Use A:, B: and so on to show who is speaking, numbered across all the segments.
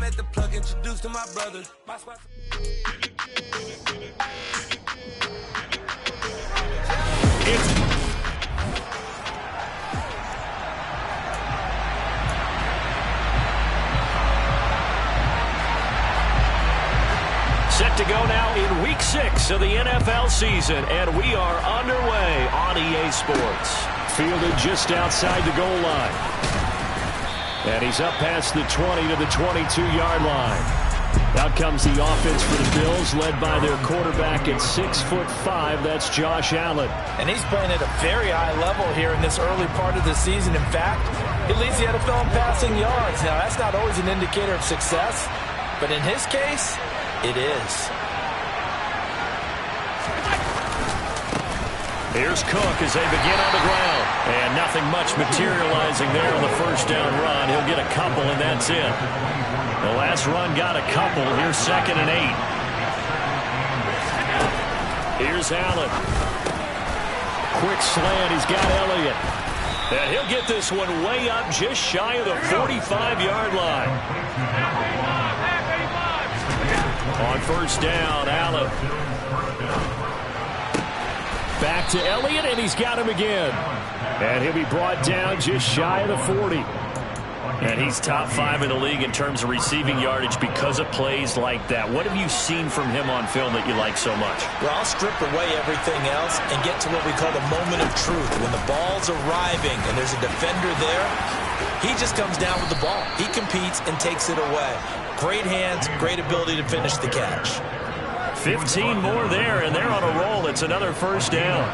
A: let the plug introduce to my brother.
B: Set to go now in Week 6 of the NFL season, and we are underway on EA Sports. Fielded just outside the goal line. And he's up past the 20 to the 22-yard line. Out comes the offense for the Bills, led by their quarterback at 6'5". That's Josh Allen.
C: And he's playing at a very high level here in this early part of the season. In fact, he leads the NFL in passing yards. Now, that's not always an indicator of success, but in his case, it is.
B: Here's Cook as they begin on the ground. And nothing much materializing there on the first down run. He'll get a couple, and that's it. The last run got a couple. Here's 2nd and 8. Here's Allen. Quick slant. He's got Elliott. And he'll get this one way up just shy of the 45-yard line. On first down, Allen. Back to Elliott, and he's got him again. And he'll be brought down just shy of the 40. And he's top 5 in the league in terms of receiving yardage because of plays like that. What have you seen from him on film that you like so much?
C: Well, I'll strip away everything else and get to what we call the moment of truth. When the ball's arriving and there's a defender there, he just comes down with the ball. He competes and takes it away. Great hands, great ability to finish the catch.
B: 15 more there, and they're on a roll. It's another first down.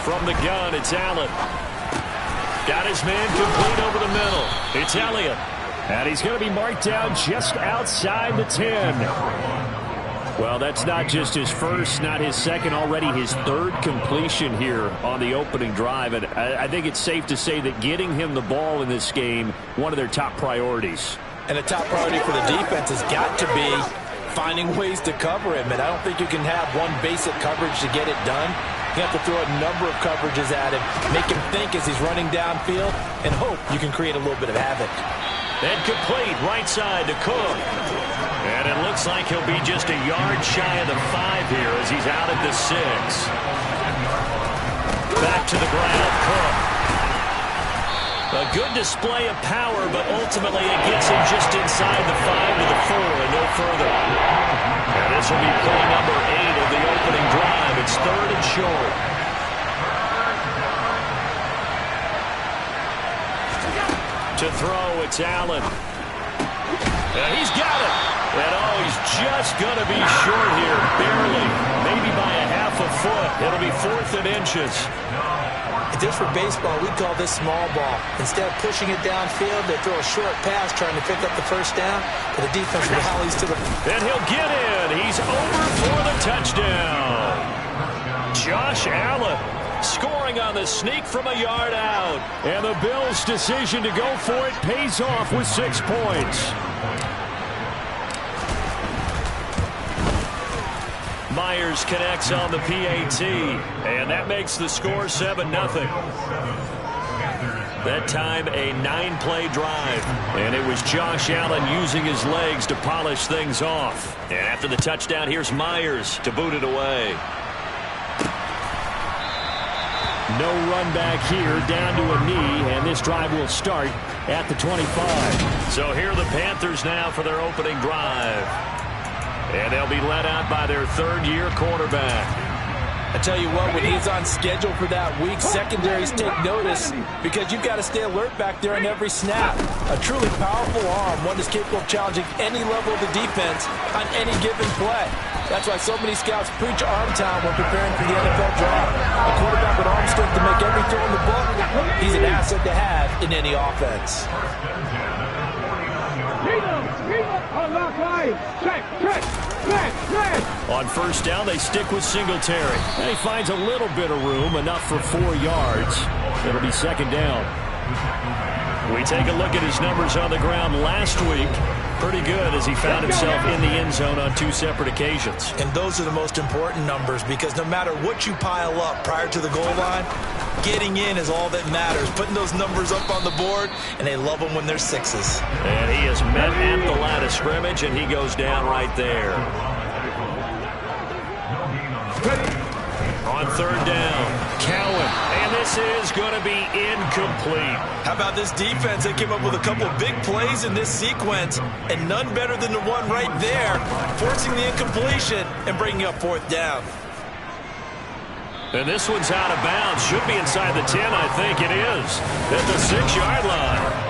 B: From the gun, it's Allen. Got his man complete over the middle. It's Elliott. And he's going to be marked down just outside the 10. Well, that's not just his first, not his second, already his third completion here on the opening drive. And I think it's safe to say that getting him the ball in this game, one of their top priorities.
C: And a top priority for the defense has got to be finding ways to cover him. And I don't think you can have one basic coverage to get it done. You have to throw a number of coverages at him, make him think as he's running downfield, and hope you can create a little bit of havoc.
B: And complete right side to Cook. And it looks like he'll be just a yard shy of the 5 here as he's out at the 6. Back to the ground, Cook. A good display of power, but ultimately it gets him just inside the 5 to the 4 and no further. And this will be play number 8 of the opening drive. It's 3rd and short. To throw, it's Allen. And he's got it. And oh, he's just going to be short here, barely, maybe by a half a foot. It'll be 4th and inches.
C: Just for baseball, we call this small ball. Instead of pushing it downfield, they throw a short pass trying to pick up the first down, but the defense rallies to the...
B: And he'll get in. He's over for the touchdown. Josh Allen scoring on the sneak from a yard out. And the Bills' decision to go for it pays off with 6 points. Myers connects on the PAT, and that makes the score 7-0. That time a 9-play drive, and it was Josh Allen using his legs to polish things off. And after the touchdown, here's Myers to boot it away. No run back here, down to a knee, and this drive will start at the 25. So here are the Panthers now for their opening drive. And they'll be led out by their 3rd-year quarterback.
C: I tell you what, when he's on schedule for that week, secondaries take notice because you've got to stay alert back there on every snap. A truly powerful arm, one that's capable of challenging any level of the defense on any given play. That's why so many scouts preach arm time when preparing for the NFL draft. A quarterback with arm strength to make every throw in the book, he's an asset to have in any offense.
B: On first down, they stick with Singletary. And he finds a little bit of room, enough for 4 yards. It'll be 2nd down. We take a look at his numbers on the ground last week. pretty good as he found himself in the end zone on 2 separate occasions.
C: And those are the most important numbers because no matter what you pile up prior to the goal line, getting in is all that matters. Putting those numbers up on the board, and they love them when they're 6s.
B: And he is met at the line of scrimmage, and he goes down right there. On 3rd down, Cowan, and this is going to be incomplete.
C: How about this defense? They came up with a couple of big plays in this sequence, and none better than the one right there, forcing the incompletion and bringing up 4th down.
B: And this one's out of bounds. Should be inside the 10, I think it is. At the 6-yard line.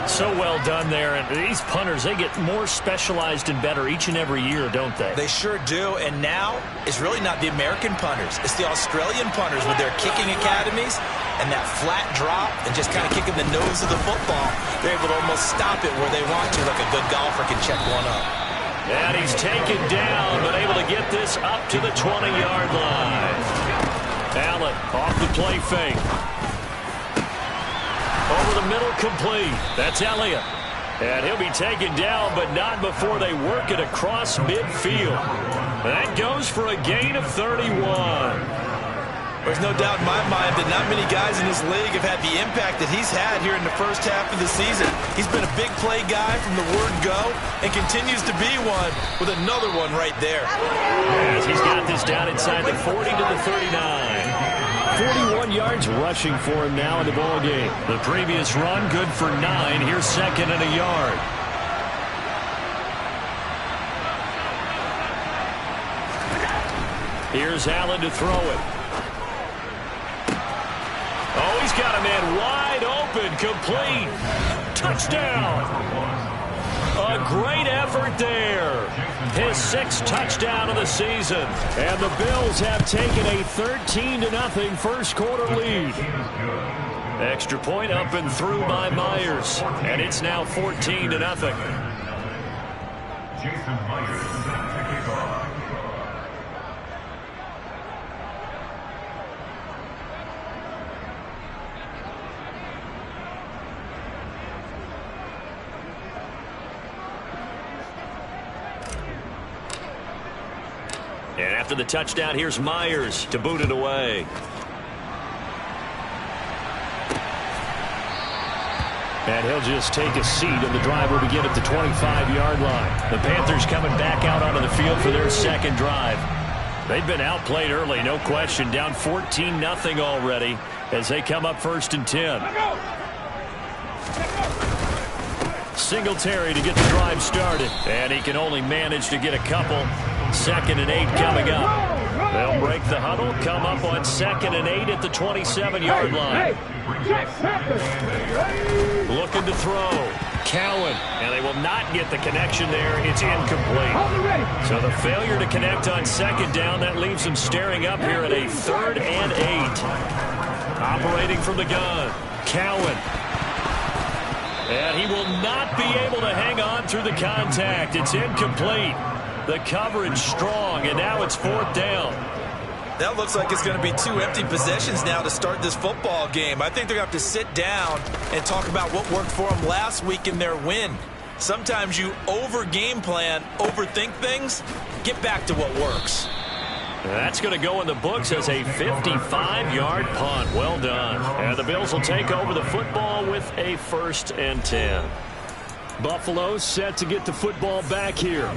B: So well done there. And these punters, they get more specialized and better each and every year, don't they?
C: They sure do. And now it's really not the American punters. It's the Australian punters with their kicking academies and that flat drop and just kind of kicking the nose of the football. They're able to almost stop it where they want to, like a good golfer can check one up.
B: And he's taken down, but able to get this up to the 20-yard line. Allen off the play fake. Over the middle, complete. That's Elliott. And he'll be taken down, but not before they work it across midfield. That goes for a gain of 31.
C: There's no doubt in my mind that not many guys in this league have had the impact that he's had here in the first half of the season. He's been a big play guy from the word go and continues to be one with another one right there.
B: As he's got this down inside the 40 to the 39. 41 yards rushing for him now in the ball game. The previous run good for 9. Here's 2nd and a yard. Here's Allen to throw it. Oh, he's got a man wide open, complete. Touchdown. A great effort there. His 6th touchdown of the season. And the Bills have taken a 13-0 first quarter lead. Extra point up and through by Myers. And it's now 14-0. And after the touchdown, here's Myers to boot it away. And he'll just take a seat, and the drive will begin at the 25-yard line. The Panthers coming back out onto the field for their 2nd drive. They've been outplayed early, no question. Down 14-0 already as they come up 1st and 10. Singletary to get the drive started. And he can only manage to get a couple. 2nd and 8 coming up. They'll break the huddle, come up on 2nd and 8 at the 27-yard line. Looking to throw. Cowan. And they will not get the connection there. It's incomplete. So the failure to connect on 2nd down, that leaves them staring up here at a 3rd and 8. Operating from the gun. Cowan. And he will not be able to hang on through the contact. It's incomplete. The coverage strong, and now it's 4th down.
C: That looks like it's going to be 2 empty possessions now to start this football game. I think they're going to have to sit down and talk about what worked for them last week in their win. Sometimes you over-game plan, overthink things, get back to what works.
B: That's going to go in the books as a 55-yard punt. Well done. And the Bills will take over the football with a 1st and 10. Buffalo set to get the football back here.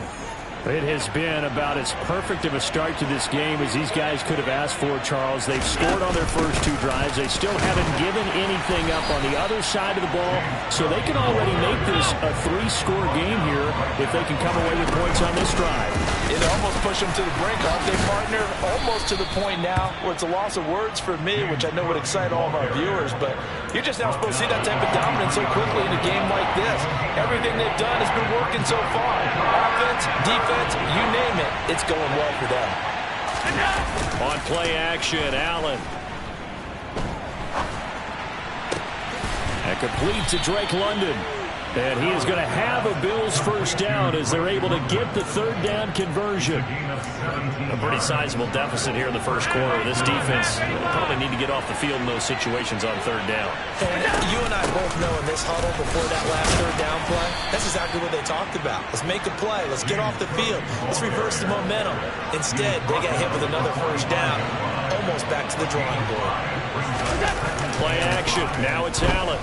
B: It has been about as perfect of a start to this game as these guys could have asked for, Charles. They've scored on their first 2 drives. They still haven't given anything up on the other side of the ball, so they can already make this a 3-score game here if they can come away with points on this drive.
C: It almost pushed them to the brink, aren't they, partner? Almost to the point now where it's a loss of words for me, which I know would excite all of our viewers, but you're just now supposed to see that type of dominance so quickly in a game like this. Everything they've done has been working so far. Offense, defense, you name it, it's going well for them.
B: On play action, Allen. And complete to Drake London. And he is going to have a Bills first down as they're able to get the third down conversion.
D: A pretty sizable deficit here in the first quarter. This defense probably need to get off the field in those situations on third down.
C: And you and I both know in this huddle before that last third down play, that's exactly what they talked about. Let's make a play. Let's get off the field. Let's reverse the momentum. Instead, they got hit with another first down, almost back to the drawing board.
B: Play action. Now it's Allen.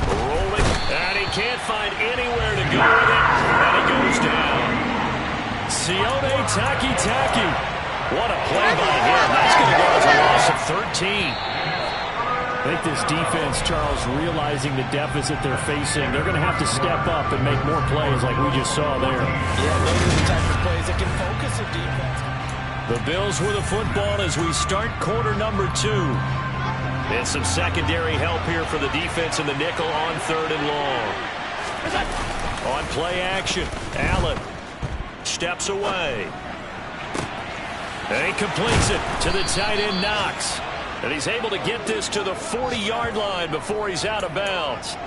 B: Rolling. And he can't find anywhere to go with it. And he goes down. Sione Takitaki. What a play by him. That's going to go as a loss of 13.
E: I think this defense, Charles, realizing the deficit they're facing, they're going to have to step up and make more plays like we just saw there.
C: Yeah, those are the type of plays that can focus a defense.
B: The Bills with the football as we start quarter number 2. And some secondary help here for the defense in the nickel on third and long. On play action, Allen steps away. And he completes it to the tight end, Knox. And he's able to get this to the 40-yard line before he's out of bounds.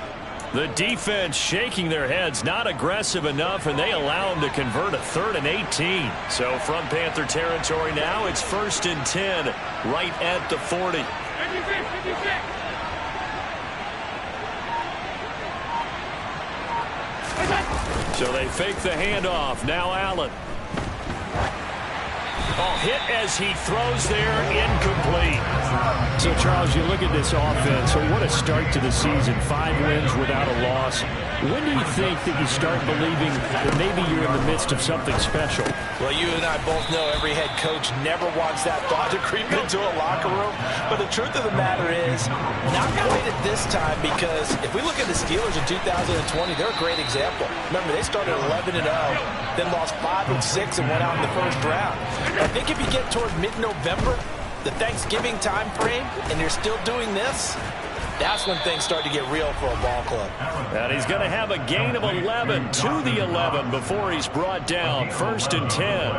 B: The defense shaking their heads, not aggressive enough, and they allow him to convert a 3rd and 18. So from Panther territory now, it's 1st and 10, right at the 40. So they fake the handoff. Now Allen. Oh, hit as he throws there, incomplete.
E: So, Charles, you look at this offense, so what a start to the season. 5 wins without a loss. When do you think that you start believing that maybe you're in the midst of something special?
C: Well, you and I both know every head coach never wants that thought to creep into a locker room. But the truth of the matter is, not quite at this time, because if we look at the Steelers in 2020, they're a great example. Remember, they started 11-0, then lost 5 and 6 and went out in the first round. I think if you get toward mid-November, the Thanksgiving time frame, and you're still doing this, that's when things start to get real for a ball club.
B: And he's going to have a gain of 11 to the 11 before he's brought down. 1st and 10.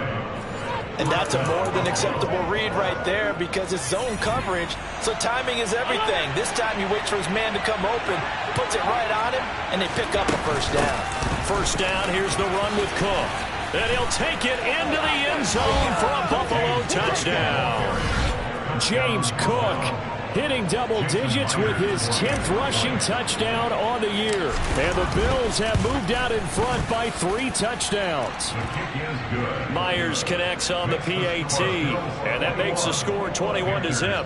C: And that's a more than acceptable read right there because it's zone coverage, so timing is everything. This time he waits for his man to come open, puts it right on him, and they pick up a first down.
B: First down, here's the run with Cook. And he'll take it into the end zone for a Buffalo touchdown. James Cook hitting double digits with his 10th rushing touchdown on the year. And the Bills have moved out in front by 3 touchdowns. Myers connects on the PAT, and that makes the score 21-0.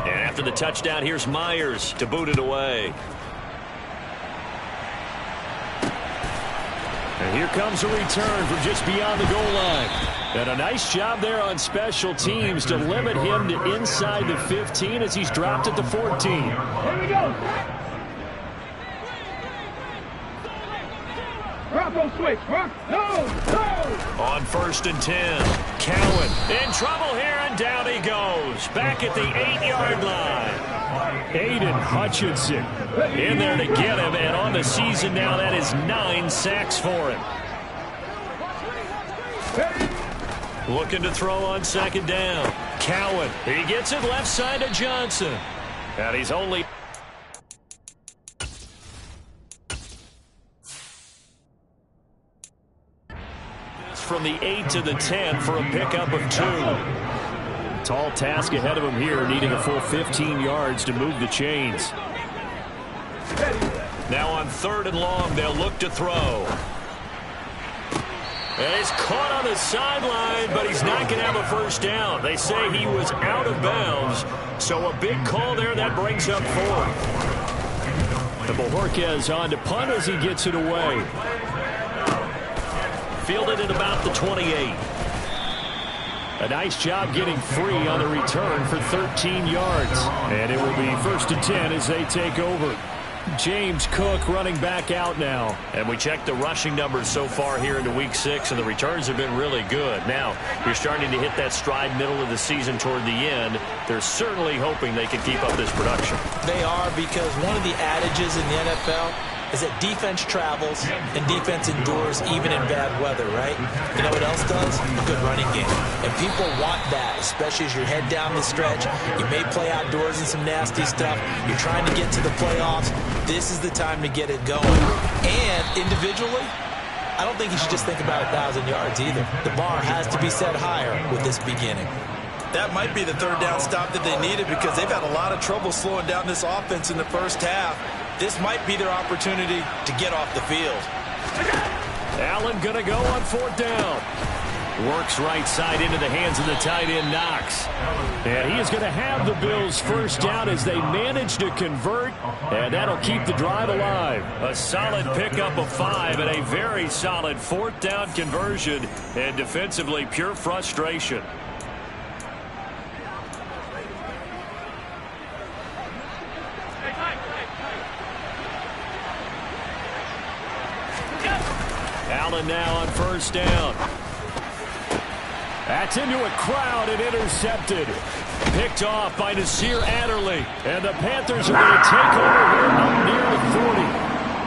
B: And after the touchdown, here's Myers to boot it away. And here comes a return from just beyond the goal line. And a nice job there on special teams to limit him to inside the 15 as he's dropped at the 14.
F: Here we go. Rock, don't switch. Rock, no.
B: On 1st and 10, Cowan in trouble here, and down he goes. Back at the 8-yard line.
E: Aiden Hutchinson
B: In there to get him, and on the season now, that is 9 sacks for him. Looking to throw on 2nd down. Cowan, he gets it left side to Johnson. And he's only... from the 8 to the 10 for a pickup of 2.
E: Tall task ahead of him here, needing a full 15 yards to move the chains.
B: Now on 3rd and long, they'll look to throw. And he's caught on the sideline, but he's not going to have a first down. They say he was out of bounds, so a big call there. That brings up 4th.
E: The Bojorquez on to punt as he gets it away.
B: Fielded at about the 28.
E: A nice job getting free on the return for 13 yards. And it will be 1st and 10 as they take over. James Cook running back out now.
B: And we checked the rushing numbers so far here into Week 6, and the returns have been really good. Now, you're starting to hit that stride middle of the season toward the end. They're certainly hoping they can keep up this production.
C: They are, because one of the adages in the NFL, is that defense travels and defense endures even in bad weather, right? You know what else does? A good running game. And people want that, especially as you head down the stretch. You may play outdoors in some nasty stuff. You're trying to get to the playoffs. This is the time to get it going. And individually, I don't think you should just think about 1,000 yards either. The bar has to be set higher with this beginning.
G: That might be the third down stop that they needed because they've had a lot of trouble slowing down this offense in the first half. This might be their opportunity to get off the field.
B: Allen going to go on 4th down. Works right side into the hands of the tight end, Knox. And he is going to have the Bills' first down as they manage to convert, and that'll keep the drive alive. A solid pickup of 5 and a very solid 4th down conversion, and defensively pure frustration. Allen now on 1st down. That's into a crowd and intercepted. Picked off by Nasir Adderley. And the Panthers are going to take over here up near the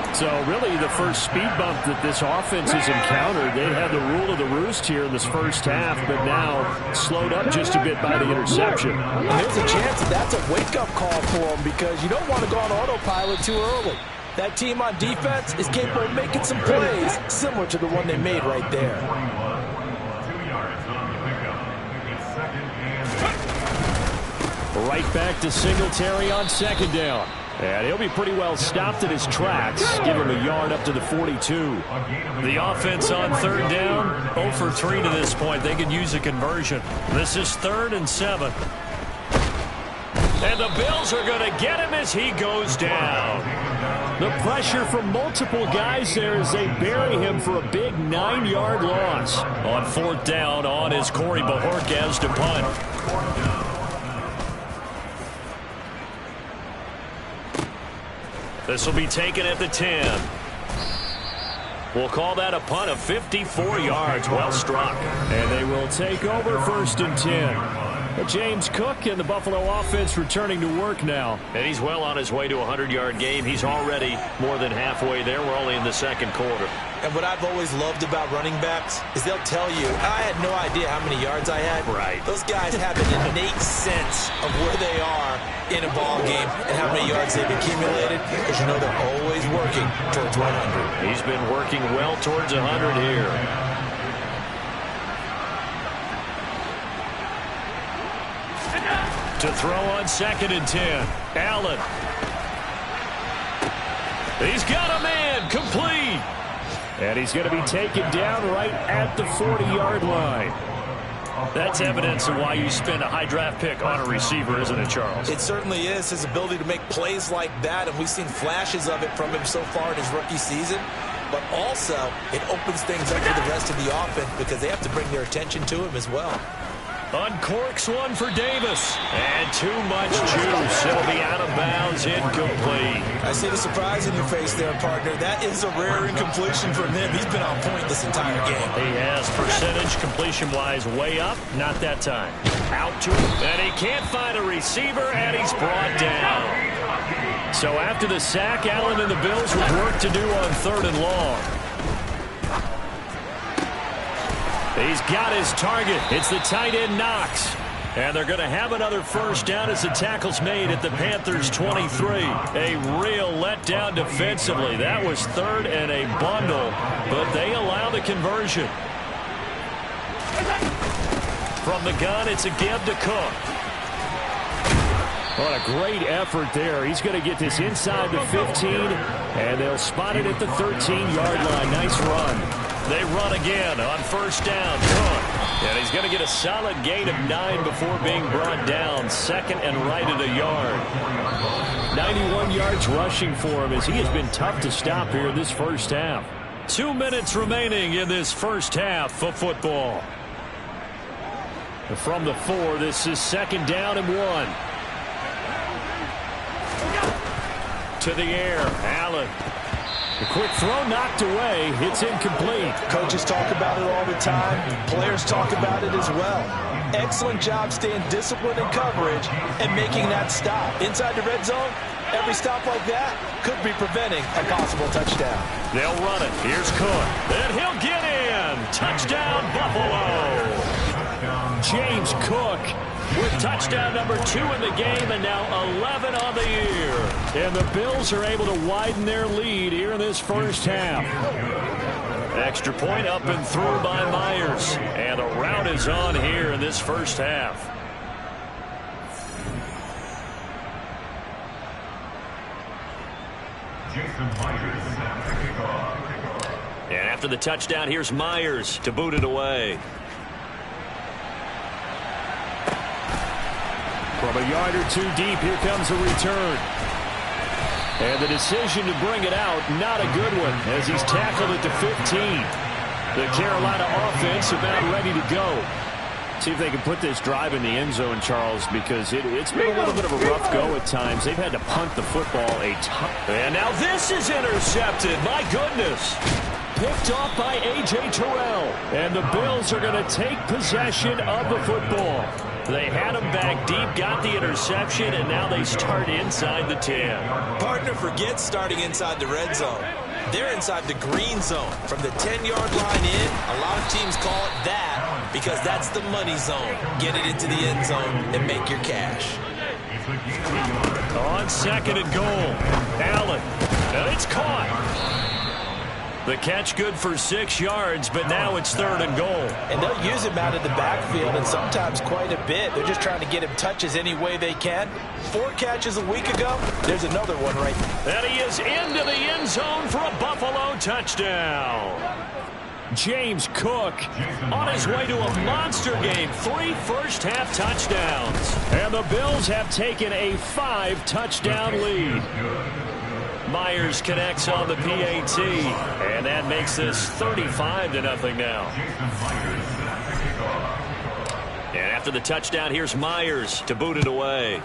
B: 40. So really the first speed bump that this offense has encountered. They had the rule of the roost here in this first half, but now slowed up just a bit by the interception.
C: And there's a chance that that's a wake-up call for them because you don't want to go on autopilot too early. That team on defense is capable of making some plays similar to the one they made right there.
B: Right back to Singletary on 2nd down. And he'll be pretty well stopped at his tracks. Give him a yard up to the 42.
D: The offense on 3rd down, 0 for 3 to this point. They could use a conversion. This is 3rd and 7.
B: And the Bills are going to get him as he goes down. The pressure from multiple guys there as they bury him for a big 9-yard loss.
D: On 4th down, on is Corey Bajorquez to punt. This will be taken at the 10. We'll call that a punt of 54 yards. Well struck.
B: And they will take over 1st and 10. James Cook and the Buffalo offense returning to work now.
D: And he's well on his way to a 100-yard game. He's already more than halfway there. We're only in the 2nd quarter.
C: And what I've always loved about running backs is they'll tell you, I had no idea how many yards I had.
D: Right.
C: Those guys have an innate sense of where they are in a ball game and how many yards they've accumulated because you know they're always working towards 100.
D: He's been working well towards 100 here.
B: To throw on 2nd and 10. Allen. He's got a man complete. And he's going to be taken down right at the 40-yard line.
D: That's evidence of why you spend a high draft pick on a receiver, isn't it, Charles?
C: It certainly is. His ability to make plays like that, and we've seen flashes of it from him so far in his rookie season. But also, it opens things up for the rest of the offense because they have to bring their attention to him as well.
B: Uncorks one for Davis. And too much juice. It'll be out of bounds, incomplete.
C: I see the surprise in your face there, partner. That is a rare incompletion from him. He's been on point this entire game.
D: He has percentage completion-wise way up. Not that time.
B: Out to him. And he can't find a receiver, and he's brought down. So after the sack, Allen and the Bills with work to do on 3rd and long. He's got his target. It's the tight end, Knox. And they're going to have another first down as the tackle's made at the Panthers' 23. A real letdown defensively. That was 3rd and a bundle, but they allow the conversion. From the gun, it's a give to Cook. What a great effort there. He's going to get this inside the 15, and they'll spot it at the 13-yard line. Nice run. They run again on 1st down. Cook. And he's going to get a solid gain of 9 before being brought down. 2nd and right at a yard. 91 yards rushing for him as he has been tough to stop here in this first half. 2 minutes remaining in this first half of football. From the 4, this is 2nd down and 1. To the air, Allen. A quick throw knocked away. It's incomplete.
C: Coaches talk about it all the time. Players talk about it as well. Excellent job staying disciplined in coverage and making that stop. Inside the red zone, Every stop like that could be preventing a possible touchdown.
B: They'll run it. Here's Cook. And he'll get in. Touchdown, Buffalo. James Cook with touchdown number 2 in the game and now 11 on the year. And the Bills are able to widen their lead here in this first half.
D: Extra point up and through by Myers. And the route is on here in this first half. And after the touchdown, here's Myers to boot it away.
B: From a yard or 2 deep, here comes a return. And the decision to bring it out, not a good one, as he's tackled it to 15. The Carolina offense about ready to go. See if they can put this drive in the end zone, Charles, because it's been a little bit of a rough go at times. They've had to punt the football a ton.
D: And now this is intercepted. My goodness.
B: Picked off by A.J. Terrell. And the Bills are going to take possession of the football.
D: They had him back deep, got the interception, and now they start inside the 10.
G: Partner forgets starting inside the red zone. They're inside the green zone. From the 10-yard line in, a lot of teams call it that because that's the money zone. Get it into the end zone and make your cash.
D: On 2nd and goal, Allen. And it's caught. The catch good for 6 yards, but now it's 3rd and goal.
C: And they'll use him out of the backfield, and sometimes quite a bit. They're just trying to get him touches any way they can. 4 catches a week ago. There's another one right there.
D: And he is into the end zone for a Buffalo touchdown.
B: James Cook
D: On his way to a monster game. 3 first-half touchdowns.
B: And the Bills have taken a 5-touchdown lead.
D: Myers connects on the PAT, and that makes this 35-0 now. And after the touchdown, here's Myers to boot it away.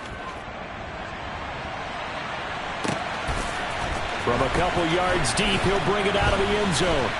B: From a couple yards deep, he'll bring it out of the end zone.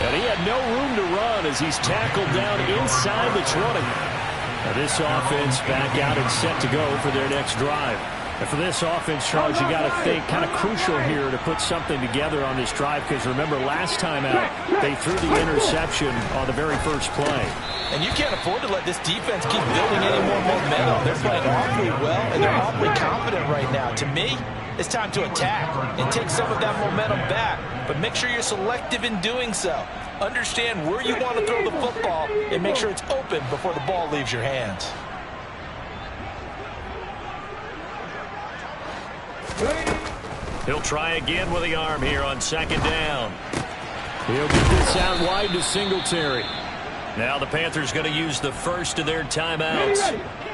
B: And he had no room to run as he's tackled down inside the 20. Now this offense back out and set to go for their next drive. And for this offense, Charles, you got to think kind of crucial here to put something together on this drive, because remember last time out they threw the interception on the very first play.
C: And you can't afford to let this defense keep building any more momentum. They're playing awfully well, and they're awfully confident right now. To me, it's time to attack and take some of that momentum back. But make sure you're selective in doing so. Understand where you want to throw the football and make sure it's open before the ball leaves your hands.
D: He'll try again with the arm here on 2nd down.
B: He'll get this out wide to Singletary.
D: Now the Panthers going to use the first of their timeouts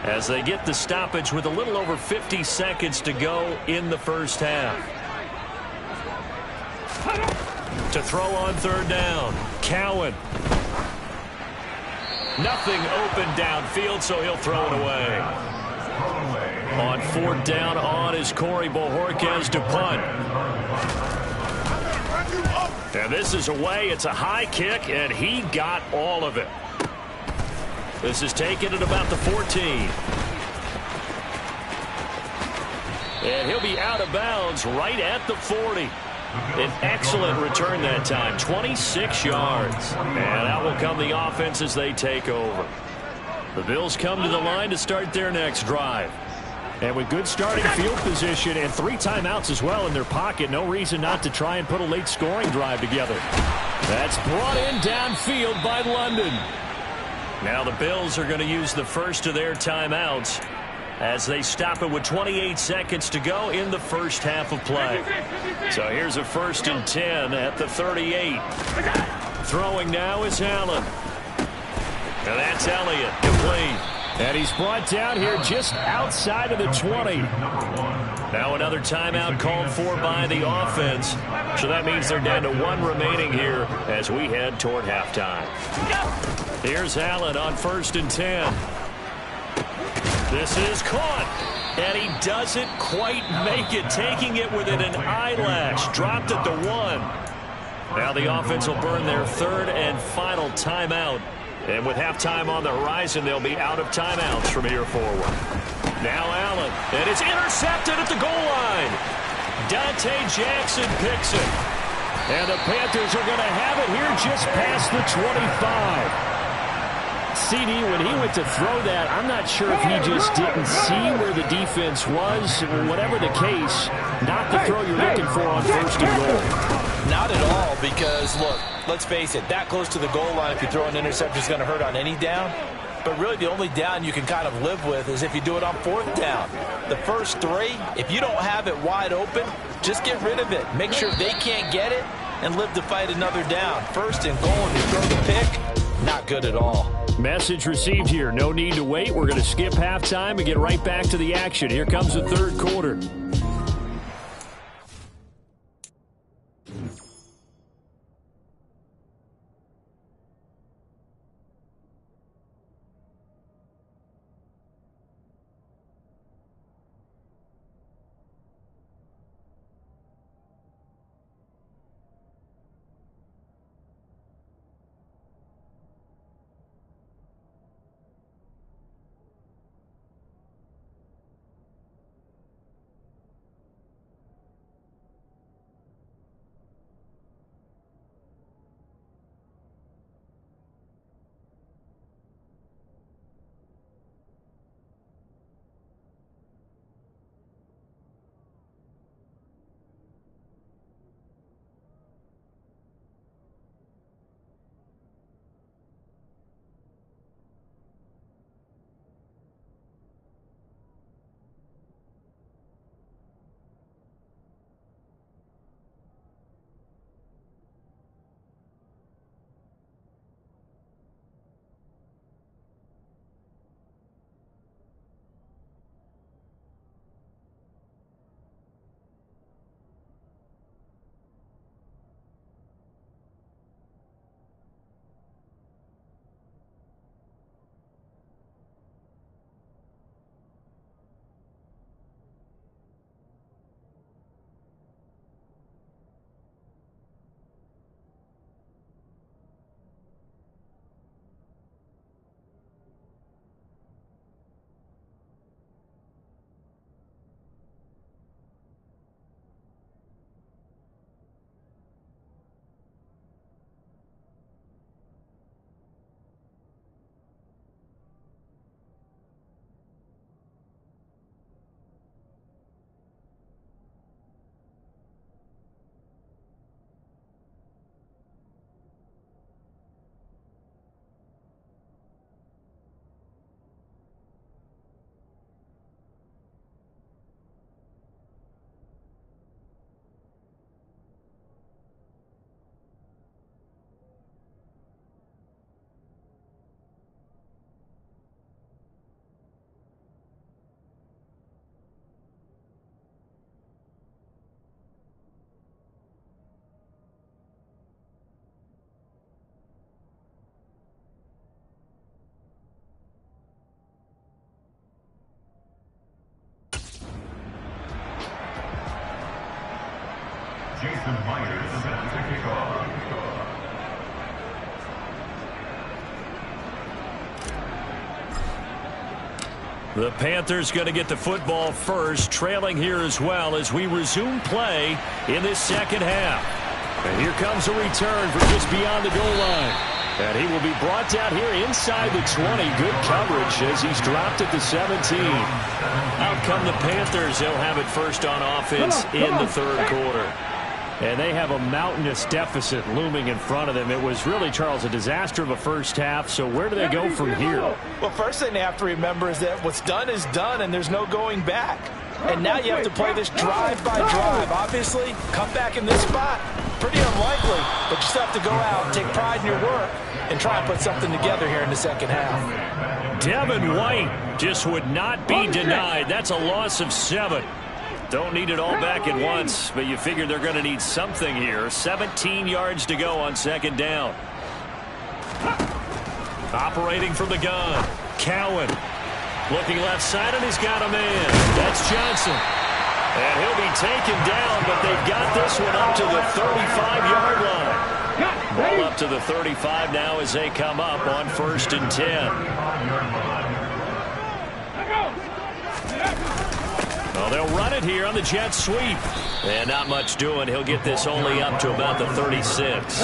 D: as they get the stoppage with a little over 50 seconds to go in the first half. To throw on 3rd down, Cowan. Nothing open downfield, so he'll throw it away. On 4th down on is Corey Bojorquez to punt. And this is away. It's a high kick, and he got all of it. This is taken at about the 14. And he'll be out of bounds right at the 40. An excellent return that time, 26 yards. And out will come the offense as they take over. The Bills come to the line to start their next drive.
B: And with good starting field position and 3 timeouts as well in their pocket, no reason not to try and put a late scoring drive together. That's brought in downfield by London.
D: Now the Bills are going to use the first of their timeouts as they stop it with 28 seconds to go in the first half of play. So here's a 1st and 10 at the 38. Throwing now is Allen. And that's Elliott, complete.
B: And he's brought down here just outside of the 20.
D: Now another timeout called for by the offense. So that means they're down to 1 remaining here as we head toward halftime. Here's Allen on 1st and 10. This is caught. And he doesn't quite make it, taking it within an eyelash. Dropped it to 1. Now the offense will burn their 3rd and final timeout. And with halftime on the horizon, they'll be out of timeouts from here forward.
B: Now Allen, and it's intercepted at the goal line. Dante Jackson picks it. And the Panthers are going to have it here just past the 25. CD, when he went to throw that, I'm not sure if he just didn't see where the defense was. Whatever the case, not the throw you're looking for on first and goal.
C: Not at all, because, look, let's face it, that close to the goal line, if you throw an interception, is going to hurt on any down. But really, the only down you can kind of live with is if you do it on fourth down. The first three, if you don't have it wide open, just get rid of it. Make sure they can't get it and live to fight another down. First and goal, and you throw the pick, not good at all.
B: Message received here. No need to wait. We're going to skip halftime and get right back to the action. Here comes the third quarter.
H: Jason Myers set to kick off.
B: The Panthers going to get the football first, trailing here as well as we resume play in this second half. And here comes a return from just beyond the goal line. And he will be brought down here inside the 20. Good coverage as he's dropped at the 17. Out come the Panthers. They'll have it first on offense in the third quarter. And they have a mountainous deficit looming in front of them. It was really, Charles, a disaster of a first half. So where do they go from here?
C: Well, first thing they have to remember is that what's done is done, and there's no going back. And now you have to play this drive by drive. Obviously, come back in this spot, pretty unlikely. But you still have to go out and take pride in your work and try and put something together here in the second half.
B: Devin White just would not be denied. That's a loss of 7. Don't need it all back at once, but you figure they're going to need something here. 17 yards to go on second down. Operating from the gun. Cowan looking left side, and he's got a man. That's Johnson. And he'll be taken down, but they've got this one up to the 35-yard line. Ball up to the 35 now as they come up on 1st and 10.
D: Well, they'll run it here on the jet sweep. And not much doing. He'll get this only up to about the 36.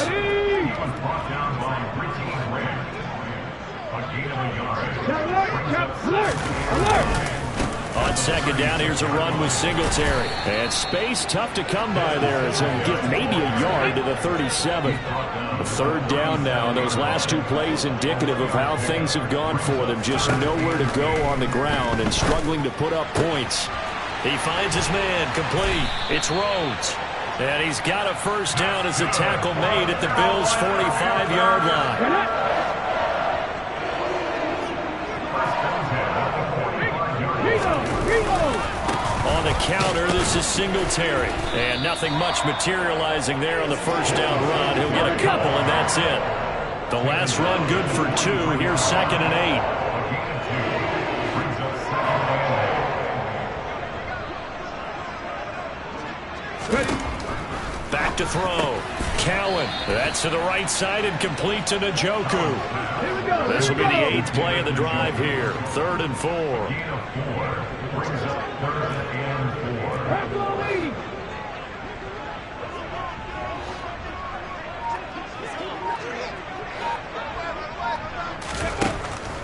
D: On second down, here's a run with Singletary.
B: And space tough to come by there as he'll get maybe a yard to the 37. The third down now, and those last two plays indicative of how things have gone for them. Just nowhere to go on the ground and struggling to put up points.
D: He finds his man complete. It's Rhodes. And he's got a first down as a tackle made at the Bills' 45-yard line. On the counter, this is Singletary. And nothing much materializing there on the first down run. He'll get a couple, and that's it. The last run good for 2. Here's 2nd and 8. Back to throw. Cowan. That's to the right side and complete to Njoku. This will be the 8th play of the drive here. 3rd and 4.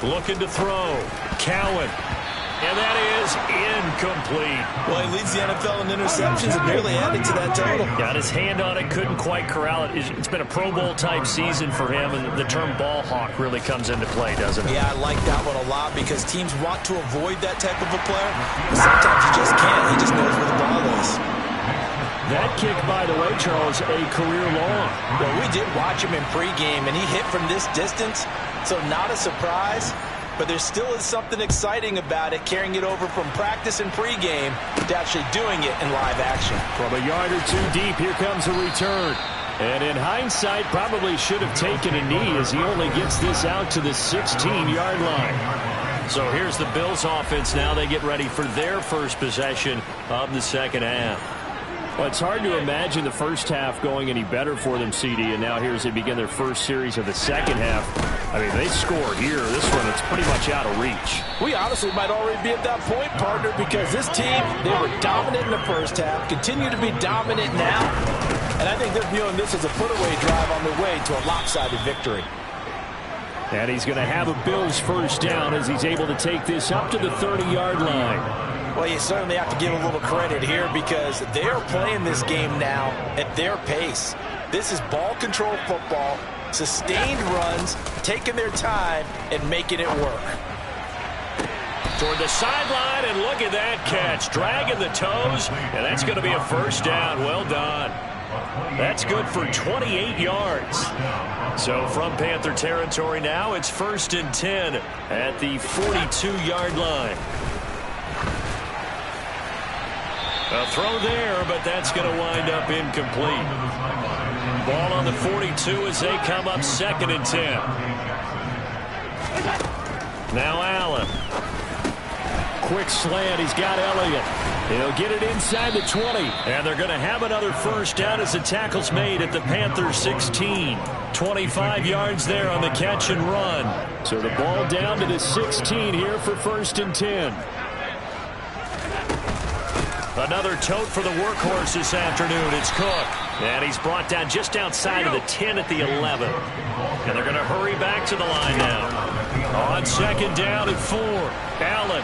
D: Looking to throw. Cowan. And that is incomplete.
G: Well, he leads the NFL in interceptions and nearly added to that total.
D: Got his hand on it, couldn't quite corral it. It's been a Pro Bowl-type season for him, and the term ball hawk really comes into play, doesn't it?
G: Yeah, I like that one a lot because teams want to avoid that type of a player. But sometimes you just can't. He just knows where the ball is.
B: That kick, by the way, Charles, a career long.
G: Well, we did watch him in pregame, and he hit from this distance, so not a surprise. But there still is something exciting about it, carrying it over from practice and pregame to actually doing it in live action.
B: From a yard or two deep, here comes a return. And in hindsight, probably should have taken a knee as he only gets this out to the 16-yard line.
D: So here's the Bills offense now. They get ready for their first possession of the second half.
B: Well, it's hard to imagine the first half going any better for them, CD, and now here as they begin their first series of the second half. I mean, they score here. This one, it's pretty much out of reach.
C: We honestly might already be at that point, partner, because this team, they were dominant in the first half, continue to be dominant now, and I think they're viewing this as a put-away drive on their way to a lopsided victory.
B: And he's going to have a Bills first down as he's able to take this up to the 30-yard line.
C: Well, you certainly have to give a little credit here because they're playing this game now at their pace. This is ball control football, sustained runs, taking their time and making it work.
D: Toward the sideline, and look at that catch. Dragging the toes, and that's going to be a first down. Well done. That's good for 28 yards. So from Panther territory now, it's 1st and 10 at the 42-yard line. A throw there, but that's going to wind up incomplete. Ball on the 42 as they come up 2nd and 10. Now Allen.
B: Quick slant. He's got Elliott. He'll get it inside the 20.
D: And they're going to have another first down as the tackle's made at the Panthers 16. 25 yards there on the catch and run.
B: So the ball down to the 16 here for 1st and 10.
D: Another tote for the workhorse this afternoon. It's Cook. And he's brought down just outside of the 10 at the 11. And they're going to hurry back to the line now. On 2nd down at 4. Allen.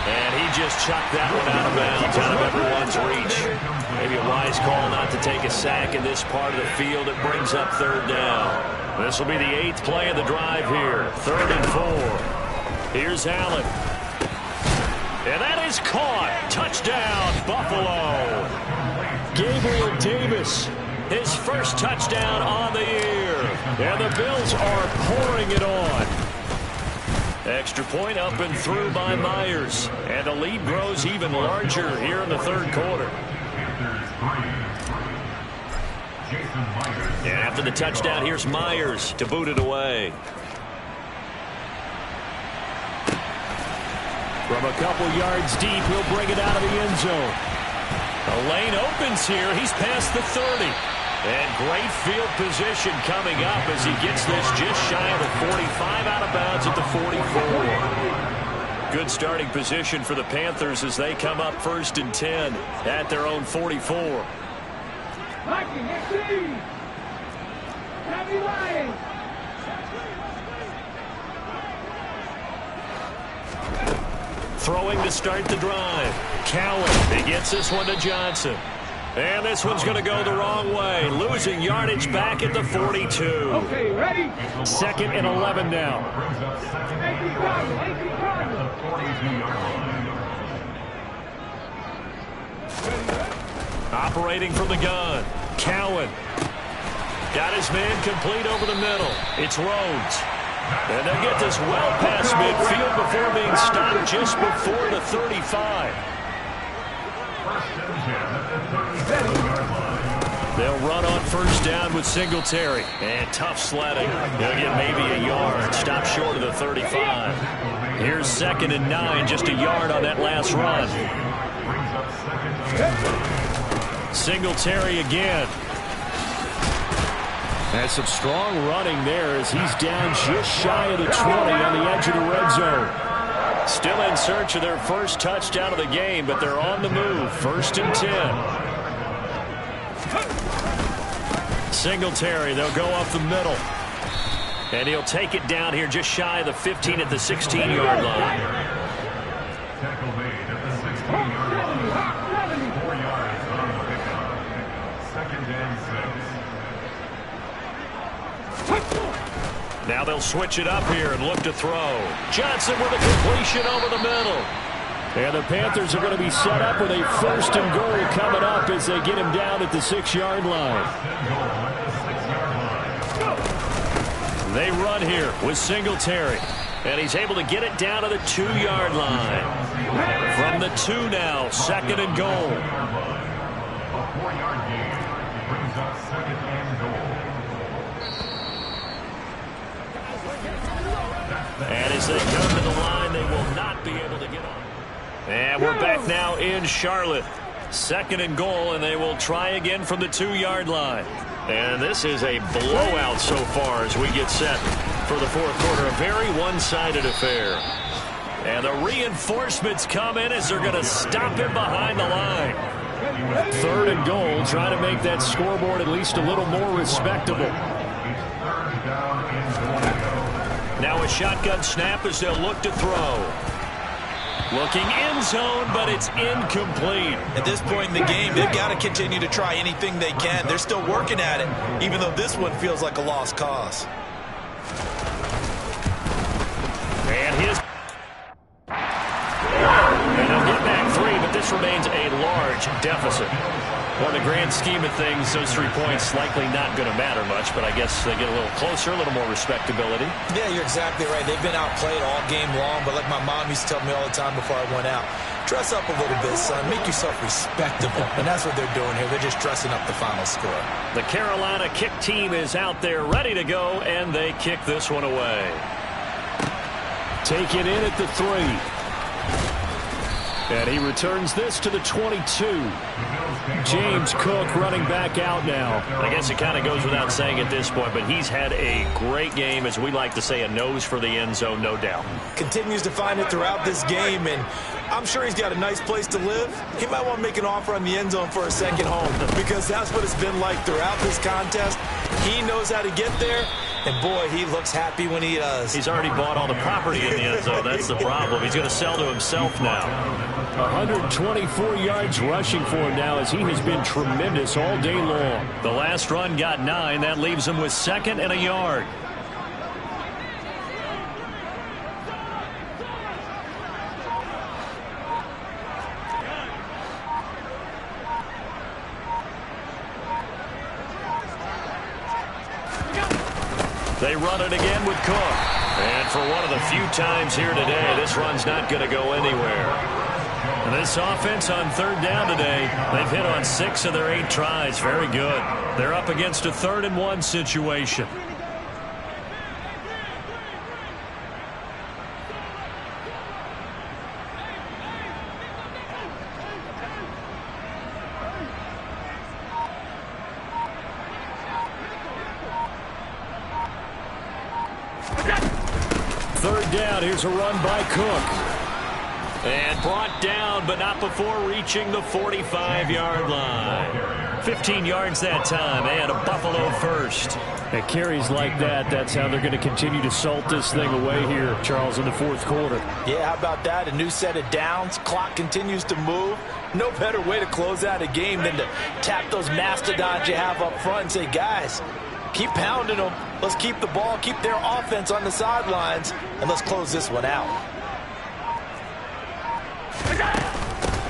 D: And he just chucked that one out of bounds, out of everyone's reach. Maybe a wise call not to take a sack in this part of the field. It brings up 3rd down. This will be the 8th play of the drive here. 3rd and 4. Here's Allen. And that is caught. Touchdown, Buffalo.
B: Gabriel Davis.
D: His first touchdown on the year. And the Bills are pouring it on. Extra point up and through by Myers. And the lead grows even larger here in the 3rd quarter. And after the touchdown, here's Myers to boot it away.
B: From a couple yards deep, he'll bring it out of the end zone.
D: The lane opens here. He's past the 30. And great field position coming up as he gets this just shy of the 45, out of bounds at the 44. Good starting position for the Panthers as they come up 1st and 10 at their own 44. Throwing to start the drive. Cowan, he gets this one to Johnson. And this one's going to go the wrong way. Losing yardage back at the 42.
F: Okay, ready?
E: 2nd and 11 now.
D: Operating from the gun. Cowan. Got his man complete over the middle. It's Rhodes. And they'll get this well past midfield before being stopped just before the 35. They'll run on 1st down with Singletary. And tough sledding. They'll get maybe a yard. Stop short of the 35. Here's 2nd and 9. Just a yard on that last run. Singletary again.
E: That's some strong running there as he's down just shy of the 20 on the edge of the red zone.
D: Still in search of their first touchdown of the game, but they're on the move. 1st and 10. Singletary, they'll go up the middle. And he'll take it down here just shy of the 15 at the 16-yard line.
H: Tackle made at the 16-yard line. 4 yards on the pickup. 2nd and 6.
D: Now they'll switch it up here and look to throw. Johnson with a completion over the middle.
E: And the Panthers are going to be set up with a 1st and goal coming up as they get him down at the 6-yard line.
D: They run here with Singletary. And he's able to get it down to the 2-yard line. From the 2 now, 2nd and goal.
H: A 4-yard gain brings up 2nd and goal.
D: And as they come to the line, they will not be able to get on. And we're back now in Charlotte. 2nd and goal, and they will try again from the 2-yard line. And this is a blowout so far as we get set for the 4th quarter. A very one-sided affair. And the reinforcements come in as they're going to stop him behind the line.
E: 3rd and goal, trying to make that scoreboard at least a little more respectable.
D: Now a shotgun snap as they'll look to throw. Looking end zone, but it's incomplete.
C: At this point in the game, they've got to continue to try anything they can. They're still working at it, even though this one feels like a lost cause.
D: And they'll get back 3, but this remains a large deficit. Well, in the grand scheme of things, those 3 points likely not going to matter much, but I guess they get a little closer, a little more respectability.
C: Yeah, you're exactly right. They've been outplayed all game long, but like my mom used to tell me all the time before I went out, dress up a little bit, son. Make yourself respectable. And that's what they're doing here. They're just dressing up the final score.
D: The Carolina kick team is out there ready to go, and they kick this one away.
E: Take it in at the 3. And he returns this to the 22. James Cook running back out now.
D: I guess it kind of goes without saying at this point, but he's had a great game, as we like to say, a nose for the end zone, no doubt.
C: Continues to find it throughout this game, and I'm sure he's got a nice place to live. He might want to make an offer on the end zone for a second home, because that's what it's been like throughout this contest. He knows how to get there, and boy, he looks happy when he does.
D: He's already bought all the property in the end zone. That's the problem. He's going to sell to himself now.
E: 124 yards rushing for him now as he has been tremendous all day long.
D: The last run got 9. That leaves him with 2nd and a yard. They run it again with Cook. And for one of the few times here today, this run's not going to go anywhere. And this offense on 3rd down today, they've hit on 6 of their 8 tries. Very good. They're up against a 3rd and 1 situation.
E: Third down, here's a run by Cook.
D: And brought down, but not before reaching the 45-yard line. 15 yards that time, and a Buffalo first.
E: At carries like that, that's how they're going to continue to salt this thing away here, Charles, in the fourth quarter.
C: Yeah, how about that? A new set of downs. Clock continues to move. No better way to close out a game than to tap those mastodons you have up front and say, guys, keep pounding them. Let's keep the ball, keep their offense on the sidelines, and let's close this one out.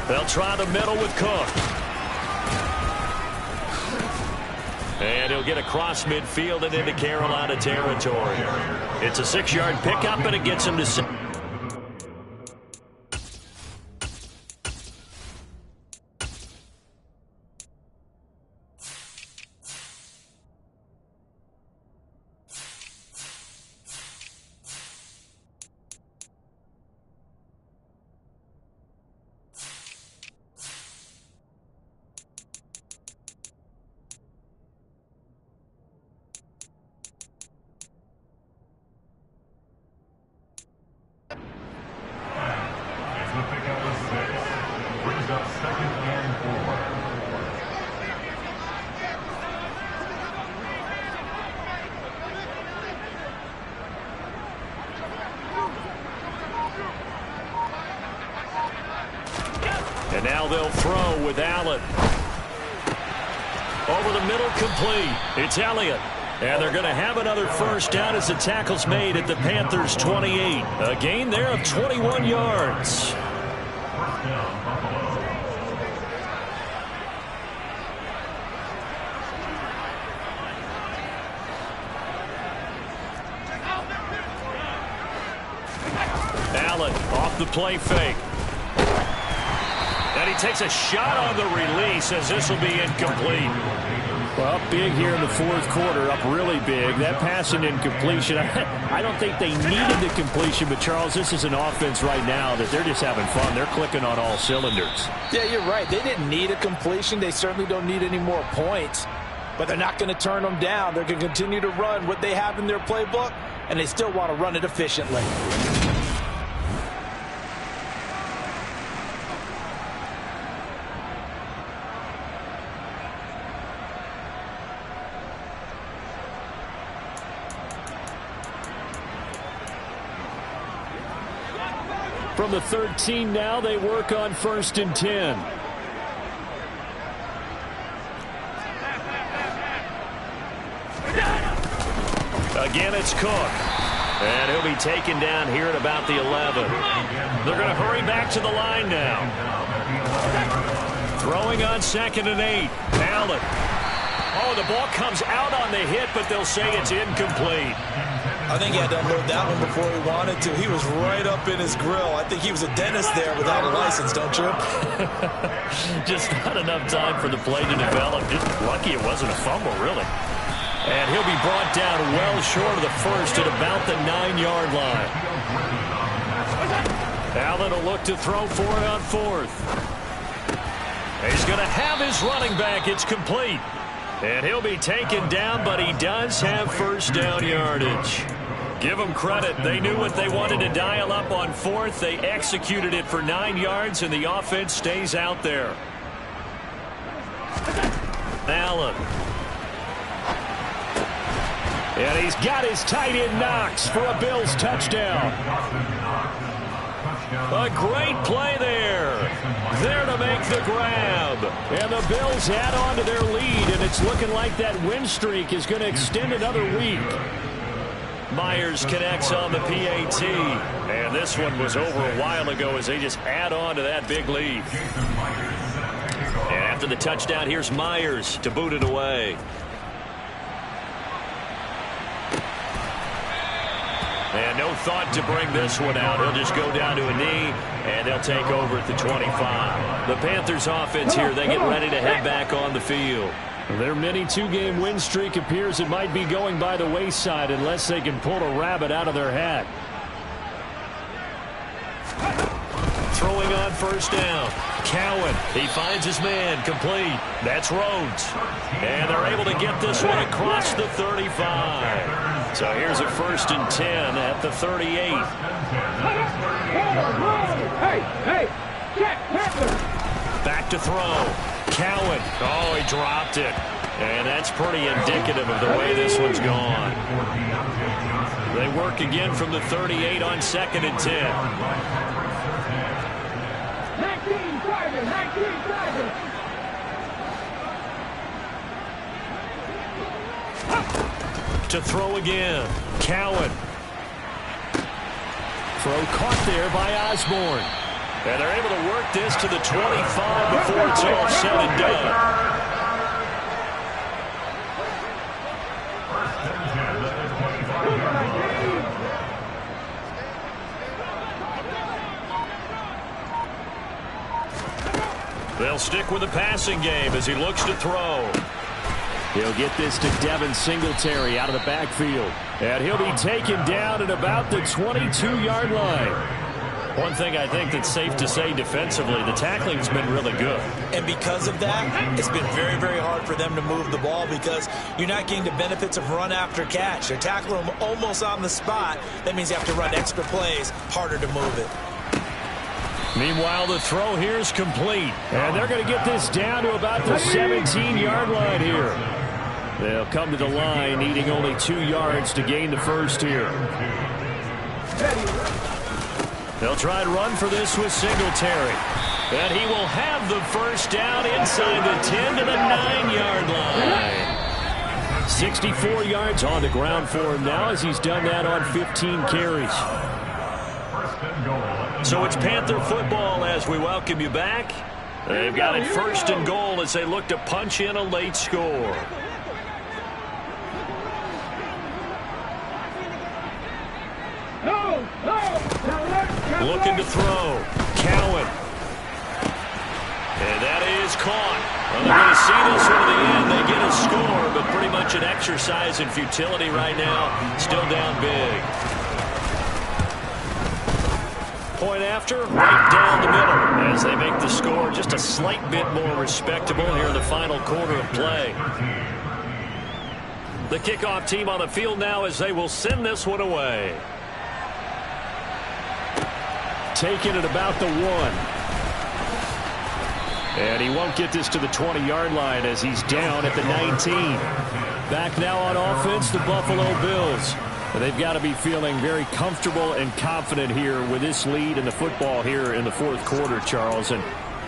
D: They'll try the middle with Cook. And he'll get across midfield and into Carolina territory. It's a 6-yard pickup, and it gets him to 6.
H: The pickup of 6 brings up 2nd and 4.
D: And now they'll throw with Allen. Over the middle, complete. It's Elliott. And they're going to have another first down as the tackle's made at the Panthers' 28. A gain there of 21 yards.
H: First down, Buffalo.
D: Allen off the play fake. And he takes a shot on the release as this will be incomplete.
E: Well, big here in the fourth quarter, up really big. That passing incompletion, I don't think they needed the completion, but Charles, this is an offense right now that they're just having fun. They're clicking on all cylinders.
C: Yeah, you're right. They didn't need a completion. They certainly don't need any more points, but they're not going to turn them down. They're going to continue to run what they have in their playbook, and they still want to run it efficiently.
E: From the 13 now, they work on 1st and 10.
D: Again, it's Cook. And he'll be taken down here at about the 11. They're going to hurry back to the line now. Throwing on 2nd and 8. Allen. Oh, the ball comes out on the hit, but they'll say it's incomplete.
G: I think he had to unload that one before he wanted to. He was right up in his grill. I think he was a dentist there without a license, don't you?
D: Just not enough time for the play to develop. Just lucky it wasn't a fumble, really. And he'll be brought down well short of the first at about the 9-yard line. Allen will look to throw for it on 4th. He's going to have his running back. It's complete. And he'll be taken down, but he does have first down yardage. Give them credit. They knew what they wanted to dial up on 4th. They executed it for 9 yards, and the offense stays out there. Allen.
E: And he's got his tight end Knox for a Bills touchdown.
D: A great play there. There to make the grab.
E: And the Bills add on to their lead, and it's looking like that win streak is going to extend another week.
D: Myers connects on the PAT. And this one was over a while ago as they just add on to that big lead. And after the touchdown, here's Myers to boot it away. And no thought to bring this one out. He'll just go down to a knee, and they'll take over at the 25. The Panthers offense here, they get ready to head back on the field.
E: Their mini 2-game win streak appears it might be going by the wayside unless they can pull a rabbit out of their hat.
D: Throwing on first down. Cowan, he finds his man, complete. That's Rhodes. And they're able to get this one across the 35. So here's a 1st and 10 at the 38.
F: Hey, check,
D: Back to throw. Cowan. Oh, he dropped it. And that's pretty indicative of the way this one's gone. They work again from the 38 on 2nd and 10.
F: 19 drivers.
D: To throw again. Cowan.
E: Throw caught there by Osborne.
D: And they're able to work this to the 25 before it's all said and done. They'll stick with the passing game as he looks to throw.
E: He'll get this to Devin Singletary out of the backfield.
B: And he'll be taken down at about the 22-yard line.
D: One thing I think that's safe to say defensively, the tackling's been really good.
G: And because of that, it's been very, very hard for them to move the ball because you're not getting the benefits of run after catch. They're tackling them almost on the spot. That means you have to run extra plays, harder to move it.
B: Meanwhile, the throw here is complete. And they're going to get this down to about the 17-yard line here. They'll come to the line needing only 2 yards to gain the first here. They'll try and run for this with Singletary. And he will have the first down inside the 10 to the 9-yard line.
E: 64 yards on the ground for him now as he's done that on 15 carries.
D: So it's Panther football as we welcome you back. They've got it 1st and goal as they look to punch in a late score. Looking to throw. Cowan. And that is caught. Well, they're going to see this one to the end. They get a score, but pretty much an exercise in futility right now. Still down big. Point after, right down the middle as they make the score just a slight bit more respectable here in the final quarter of play. The kickoff team on the field now as they will send this one away.
E: Taken at about the 1. And he won't get this to the 20-yard line as he's down at the 19. Back now on offense, the Buffalo Bills. They've got to be feeling very comfortable and confident here with this lead in the football here in the 4th quarter, Charles. And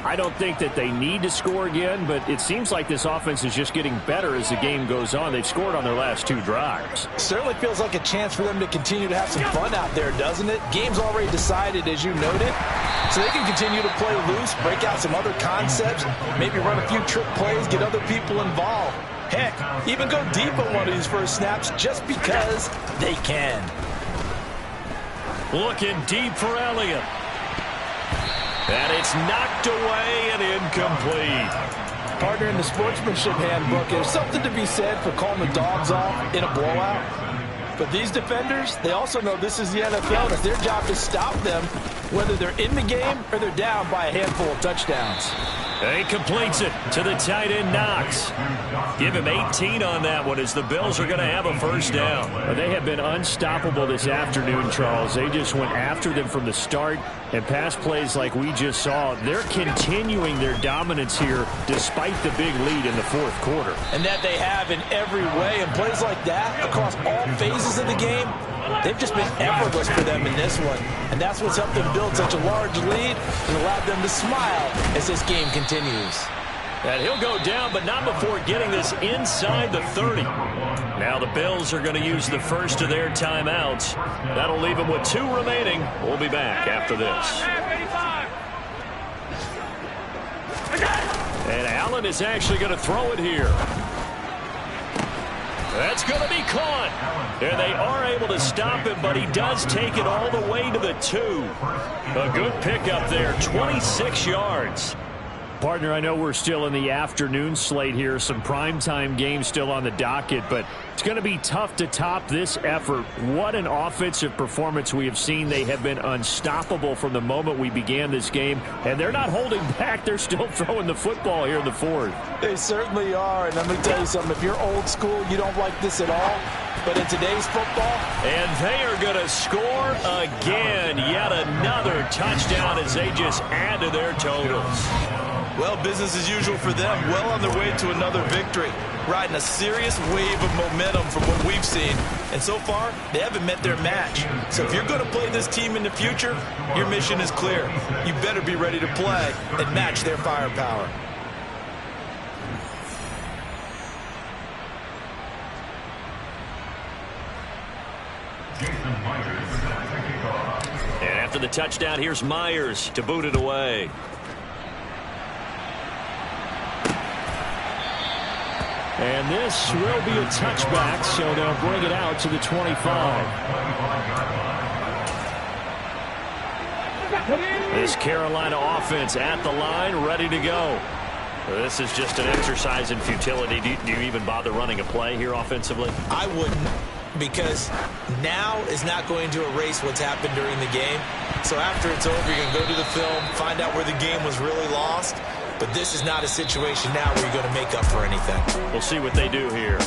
E: I don't think that they need to score again, but it seems like this offense is just getting better as the game goes on. They've scored on their last 2 drives.
C: Certainly feels like a chance for them to continue to have some fun out there, doesn't it? Game's already decided, as you noted, so they can continue to play loose, break out some other concepts, maybe run a few trick plays, get other people involved. Heck, even go deep on one of these first snaps just because they can.
D: Looking deep for Elliott. And it's knocked away and incomplete.
C: Partner, in the sportsmanship handbook, there's something to be said for calling the dogs off in a blowout. But these defenders, they also know this is the NFL, and it's their job to stop them, whether they're in the game or they're down by a handful of touchdowns.
D: He completes it to the tight end, Knox. Give him 18 on that one as the Bills are going to have a first down.
E: They have been unstoppable this afternoon, Charles. They just went after them from the start, and pass plays like we just saw. They're continuing their dominance here despite the big lead in the 4th quarter.
C: And that they have in every way. And plays like that across all phases of the game, they've just been effortless for them in this one. And that's what's helped them build such a large lead and allowed them to smile as this game continues.
D: And he'll go down, but not before getting this inside the 30. Now the Bills are going to use the first of their timeouts. That'll leave them with 2 remaining. We'll be back after this. And Allen is actually going to throw it here. That's going to be caught. And they are able to stop him, but he does take it all the way to the 2. A good pickup there, 26 yards.
E: Partner, I know we're still in the afternoon slate here. Some primetime games still on the docket, but it's going to be tough to top this effort. What an offensive performance we have seen. They have been unstoppable from the moment we began this game, and they're not holding back. They're still throwing the football here in the fourth.
C: They certainly are, and let me tell you something. If you're old school, you don't like this at all. But in today's football,
D: and they are going to score again. Yet another touchdown as they just add to their totals.
G: Well, business as usual for them. Well on their way to another victory. Riding a serious wave of momentum from what we've seen. And so far, they haven't met their match. So if you're going to play this team in the future, your mission is clear. You better be ready to play and match their firepower.
D: And after the touchdown, here's Myers to boot it away.
E: And this will be a touchback, so they'll bring it out to the 25.
D: This Carolina offense at the line, ready to go. This is just an exercise in futility. Do you even bother running a play here offensively?
G: I wouldn't, because now is not going to erase what's happened during the game. So after it's over, you can go to the film, find out where the game was really lost. But this is not a situation now where you're going to make up for anything.
D: We'll see what they do here.